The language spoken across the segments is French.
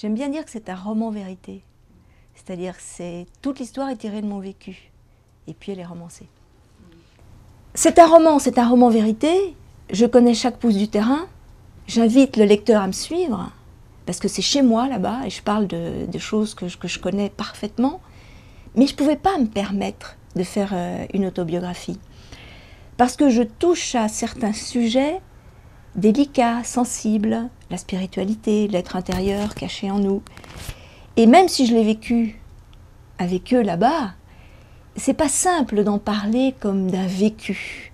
J'aime bien dire que c'est un roman vérité. C'est-à-dire que toute l'histoire est tirée de mon vécu. Et puis elle est romancée. C'est un roman vérité. Je connais chaque pouce du terrain. J'invite le lecteur à me suivre, parce que c'est chez moi là-bas, et je parle de choses que je connais parfaitement. Mais je ne pouvais pas me permettre de faire une autobiographie. Parce que je touche à certains sujets délicats, sensibles, la spiritualité, l'être intérieur caché en nous. Et même si je l'ai vécu avec eux là-bas, c'est pas simple d'en parler comme d'un vécu.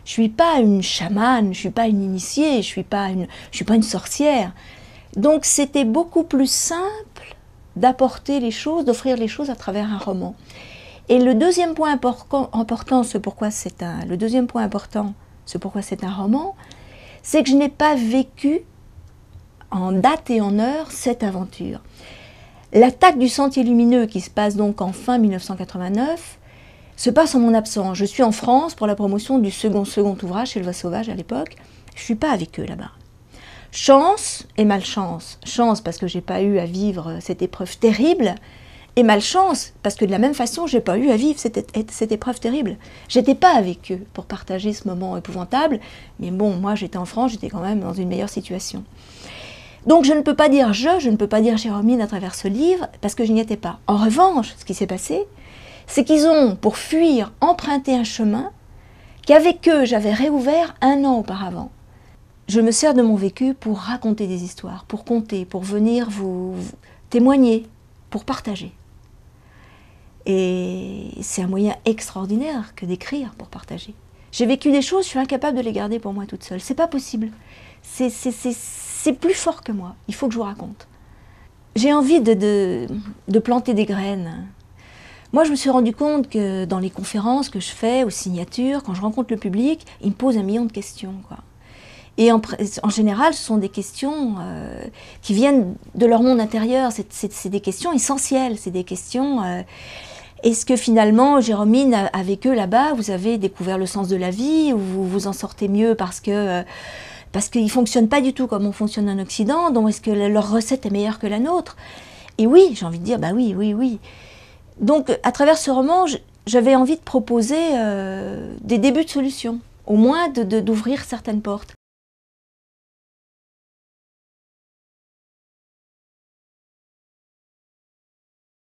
Je suis pas une chamane, je suis pas une initiée, je suis pas une sorcière. Donc c'était beaucoup plus simple d'apporter les choses, d'offrir les choses à travers un roman. Et le deuxième point important, ce pourquoi c'est un roman, c'est que je n'ai pas vécu en date et en heure cette aventure. L'attaque du Sentier Lumineux, qui se passe donc en fin 1989, se passe en mon absence. Je suis en France pour la promotion du second ouvrage chez Le Voix Sauvage à l'époque. Je ne suis pas avec eux là-bas. Chance et malchance. Chance parce que je n'ai pas eu à vivre cette épreuve terrible, et malchance parce que de la même façon, je n'ai pas eu à vivre cette épreuve terrible. Je n'étais pas avec eux pour partager ce moment épouvantable, mais bon, moi j'étais en France, j'étais quand même dans une meilleure situation. Donc je ne peux pas dire je ne peux pas dire Jérôme à travers ce livre, parce que je n'y étais pas. En revanche, ce qui s'est passé, c'est qu'ils ont, pour fuir, emprunté un chemin qu'avec eux, j'avais réouvert 1 an auparavant. Je me sers de mon vécu pour raconter des histoires, pour conter, pour venir vous témoigner, pour partager. Et c'est un moyen extraordinaire que d'écrire pour partager. J'ai vécu des choses, je suis incapable de les garder pour moi toute seule. C'est pas possible. C'est plus fort que moi. Il faut que je vous raconte. J'ai envie de planter des graines. Moi, je me suis rendu compte que dans les conférences que je fais, aux signatures, quand je rencontre le public, ils me posent 1 million de questions, quoi. Et en général, ce sont des questions qui viennent de leur monde intérieur. C'est des questions essentielles. C'est des questions... est-ce que finalement, Jérôme, avec eux là-bas, vous avez découvert le sens de la vie, ou vous vous en sortez mieux parce qu'ils ne fonctionnent pas du tout comme on fonctionne en Occident, donc est-ce que leur recette est meilleure que la nôtre? Et oui, j'ai envie de dire, bah oui, oui, oui. Donc, à travers ce roman, j'avais envie de proposer des débuts de solutions, au moins d'ouvrir certaines portes.